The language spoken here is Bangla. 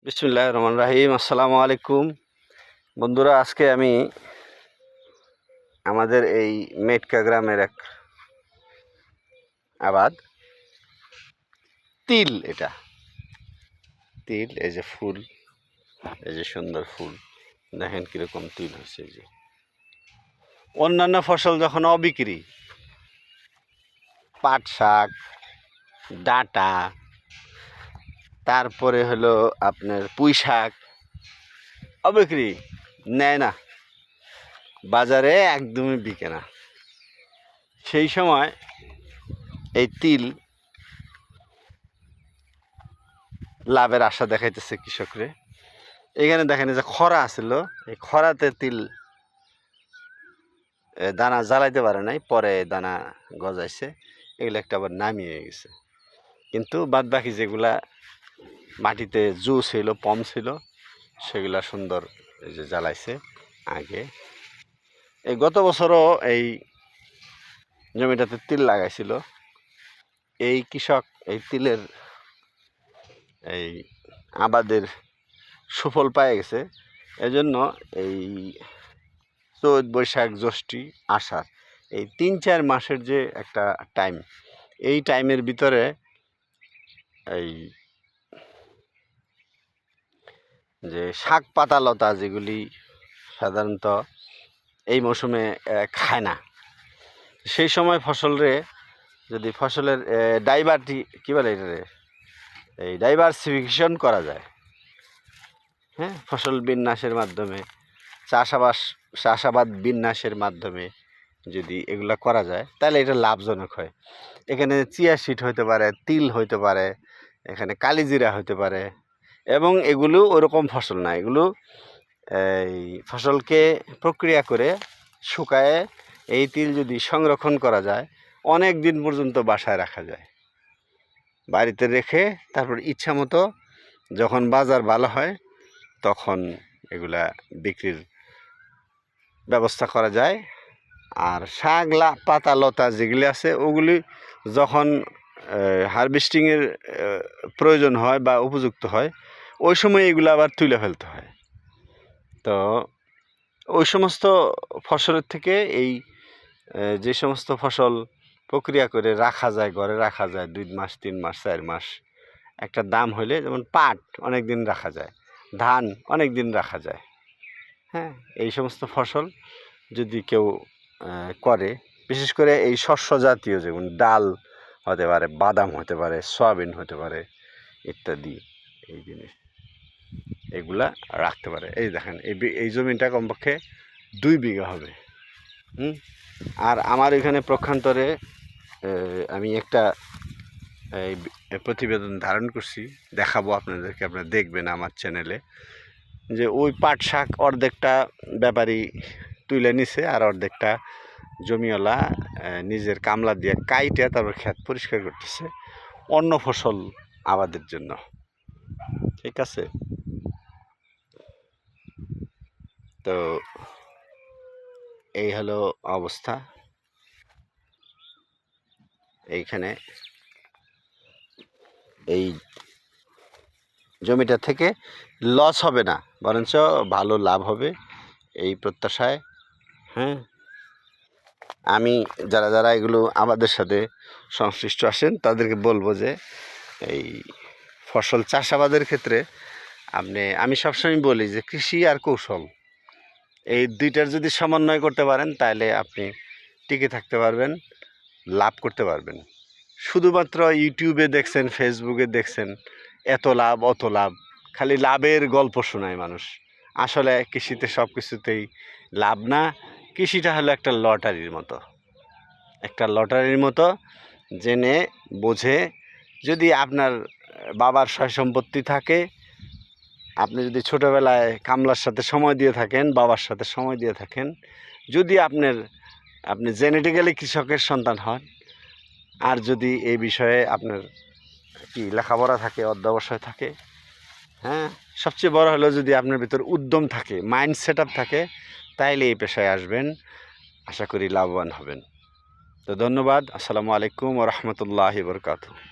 বিসমিল্লাহির রহমানির রহিম। আসসালামু আলাইকুম বন্ধুরা, আজকে আমি আমাদের এই মেটকা গ্রামের এক আবাদ তিল। এটা তিল, এই যে ফুল, এই যে সুন্দর ফুল, দেখেন কিরকম তিল হয়েছে। এই যে অন্যান্য ফসল যখন অবিক্রি, পাট শাক, ডাঁটা, তারপরে হলো আপনার পুঁই শাক অবিক্রি, নেয় না, বাজারে একদমই বিকে না। সেই সময় এই তিল লাভের আশা দেখাইতেছে কৃষকরে। এখানে দেখেন যে খরা আছিল, এই খরাতে তিল দানা জ্বালাইতে পারে নাই, পরে দানা গজাইছে, এগুলো একটা আবার নামিয়ে গেছে। কিন্তু বাদ বাকি যেগুলা মাটিতে জু ছিল, পম ছিল, সেগুলা সুন্দর এই যে জ্বালাইছে আগে। এই গত বছরও এই জমিটাতে তিল লাগাইছিল। এই কৃষক এই তিলের এই আবাদের সুফল পায়ে গেছে। এজন্য এই চৈত, বৈশাখ, জ্যৈষ্ঠী, আষাঢ়, এই ৩-৪ মাসের যে একটা টাইম, এই টাইমের ভিতরে এই যে শাক পাতা লতা যেগুলি সাধারণত এই মৌসুমে খায় না, সেই সময় ফসলরে যদি ফসলের কী বলে এটারে, এই ডাইভার্সিফিকেশন করা যায়, হ্যাঁ, ফসল বিন্যাসের মাধ্যমে, চাষাবাদ বিন্যাসের মাধ্যমে যদি এগুলা করা যায়, তাহলে এটা লাভজনক হয়। এখানে চিয়া সিড হইতে পারে, তিল হইতে পারে, এখানে কালিজিরা হইতে পারে, এবং এগুলো ওরকম ফসল না। এগুলো এই ফসলকে প্রক্রিয়া করে শুকায়ে এই তিল যদি সংরক্ষণ করা যায়, অনেক দিন পর্যন্ত বাসায় রাখা যায়। বাড়িতে রেখে তারপর ইচ্ছা মতো যখন বাজার ভালো হয় তখন এগুলা বিক্রির ব্যবস্থা করা যায়। আর শাক পাতা লতা যেগুলি আছে, ওগুলি যখন হারভেস্টিংয়ের প্রয়োজন হয় বা উপযুক্ত হয়, ওই সময় এগুলো আবার তুলে ফেলতে হয়। তো ওই সমস্ত ফসলের থেকে এই যে সমস্ত ফসল প্রক্রিয়া করে রাখা যায়, ঘরে রাখা যায় 2 মাস, 3 মাস, 4 মাস, একটা দাম হলে, যেমন পাট অনেক দিন রাখা যায়, ধান অনেক দিন রাখা যায়, হ্যাঁ, এই সমস্ত ফসল যদি কেউ করে, বিশেষ করে এই শস্য জাতীয়, যেমন ডাল হতে পারে, বাদাম হতে পারে, সয়াবিন হতে পারে ইত্যাদি, এই জিনিস এগুলা রাখতে পারে। এই দেখেন এই জমিটা কমপক্ষে 2 বিঘা হবে। আর আমার এখানে প্রক্ষান্তরে আমি একটা এই প্রতিবেদন ধারণ করছি, দেখাবো আপনাদেরকে, আপনারা দেখবেন আমার চ্যানেলে, যে ওই পাট শাক অর্ধেকটা ব্যাপারী তুলে নিছে, আর অর্ধেকটা জমিওয়ালা নিজের কামলা দিয়ে কাইটে তারপর ক্ষেত পরিষ্কার করতেছে অন্য ফসল আবাদের জন্য। ঠিক আছে, তো এই হলো অবস্থা। এইখানে এই জমিটা থেকে লস হবে না, বরঞ্চ ভালো লাভ হবে, এই প্রত্যাশায়, হ্যাঁ, আমি যারা এগুলো আমাদের সাথে সংশ্লিষ্ট আছেন তাদেরকে বলবো যে এই ফসল চাষাবাদের ক্ষেত্রে আমি সবসময় বলি যে কৃষি আর কৌশল, এই দুইটার যদি সমন্বয় করতে পারেন, তাহলে আপনি টিকে থাকতে পারবেন, লাভ করতে পারবেন। শুধুমাত্র ইউটিউবে দেখছেন, ফেসবুকে দেখছেন, এত লাভ অত লাভ, খালি লাভের গল্প শোনায় মানুষ। আসলে কৃষিতে সব কিছুতেই লাভ না। কৃষিটা হলো একটা লটারির মতো, জেনে বুঝে, যদি আপনার বাবার সয় সম্পত্তি থাকে, আপনি যদি ছোটোবেলায় কামলার সাথে সময় দিয়ে থাকেন, বাবার সাথে সময় দিয়ে থাকেন, যদি আপনি জেনেটিক্যালি কৃষকের সন্তান হন, আর যদি এই বিষয়ে আপনার লেখাপড়া থাকে, অধ্যবসায় থাকে, হ্যাঁ, সবচেয়ে বড় হলো যদি আপনার ভিতর উদ্যম থাকে, মাইন্ড সেট আপ থাকে, তাইলে এই পেশায় আসবেন, আশা করি লাভবান হবেন। তো ধন্যবাদ। আসসালামু আলাইকুম ওয়া রাহমাতুল্লাহি ওয়া বারাকাতুহু।